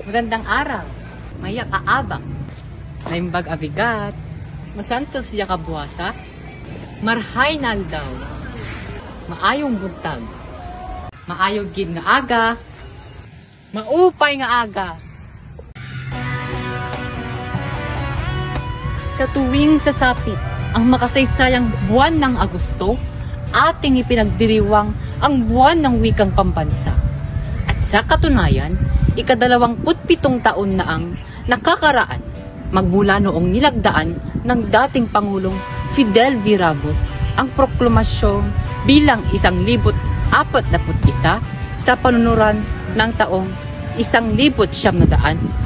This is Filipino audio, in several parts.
Magandang araw, maya kaabak, naimbag abigat, masantos siya kabuwasa, marhay naldaw, maayong buntag, maayog gid nga aga, maupay nga aga. Sa tuwing sasapit ang makasaysayang buwan ng Agosto, ating ipinagdiriwang ang buwan ng wikang pambansa. At sa katunayan, ika-27 taon na ang nakakaraan magmula noong nilagdaan ng dating Pangulong Fidel V. Ramos ang proklamasyon bilang 1,041 sa panunuran ng taong 1977.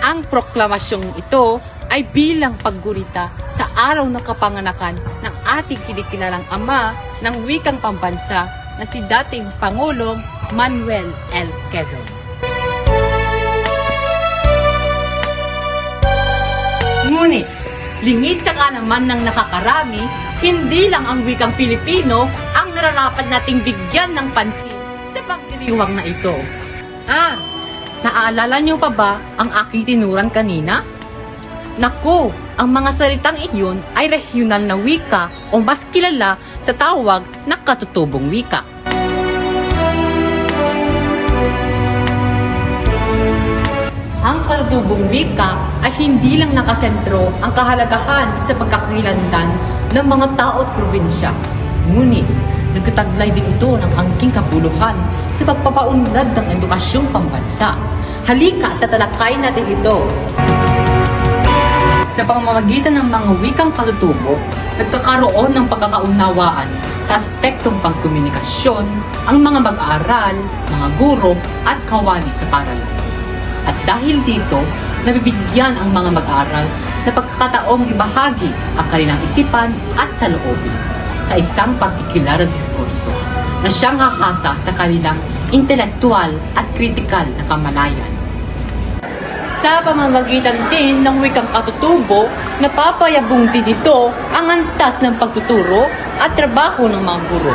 Ang proklamasyong ito ay bilang paggunita sa araw ng kapanganakan ng ating kinikilalang ama ng wikang pambansa na si dating Pangulong Manuel L. Quezon. Ngunit, lingid sa kanaman ng nakakarami, hindi lang ang wikang Filipino ang nararapat nating bigyan ng pansin sa pagdiriwang na ito. Naaalala niyo pa ba ang aking tinuran kanina? Naku, ang mga salitang iyon ay regional na wika o mas kilala sa tawag na katutubong wika. Ang katutubong wika ay hindi lang nakasentro ang kahalagahan sa pagkakakilanlan ng mga tao at probinsya. Ngunit, nagkataglay din ito ng angking kapuluhan sa pagpapaunlad ng edukasyong pambansa. Halika, tatalakayin natin ito. Sa pamamagitan ng mga wikang katutubo, nagkakaroon ng pagkakaunawaan sa aspektong pagkomunikasyon ang mga mag-aaral, mga guro at kawani sa paaralan. At dahil dito, nabibigyan ang mga mag-aaral na pagkakataong ibahagi ang kanilang isipan at saloobin sa isang partikular na diskurso na siyang hahasa sa kanilang intelektual at kritikal na kamalayan. Sa pamamagitan din ng wikang katutubo, napapayabong din ito ang antas ng pagtuturo at trabaho ng mga guro.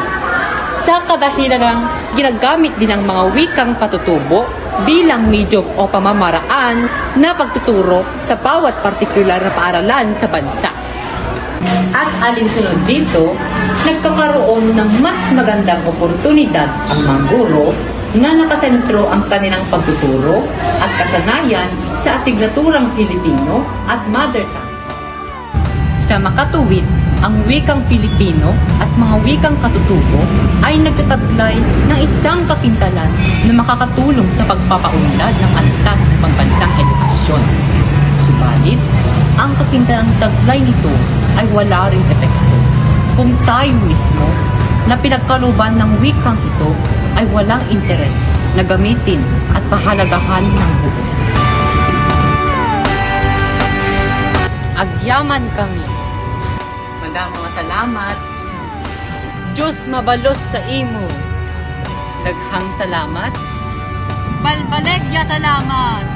Sa kadahilan ginagamit din ang mga wikang katutubo bilang medium o pamamaraan na pagtuturo sa bawat partikular na paaralan sa bansa. At alinsunod dito, nagkakaroon ng mas magandang oportunidad ang mga guro na nakasentro ang kanilang pagtuturo at kasanayan sa asignaturang Filipino at Mother Tongue. Sa makatuwid, ang wikang Filipino at mga wikang katutubo ay nagtataglay ng isang kakintalan na makakatulong sa pagpapaunlad ng antas ng pambansang edukasyon. Subalit, ang kakintalang taglay nito ay wala ring epekto kung tayo mismo na pinagkaluban ng wikang ito ay walang interes na gamitin at pahalagahan ng buo. Agyaman kami. Maraming salamat. Diyos mabalos sa imo. Daghang salamat. Balbalegya salamat.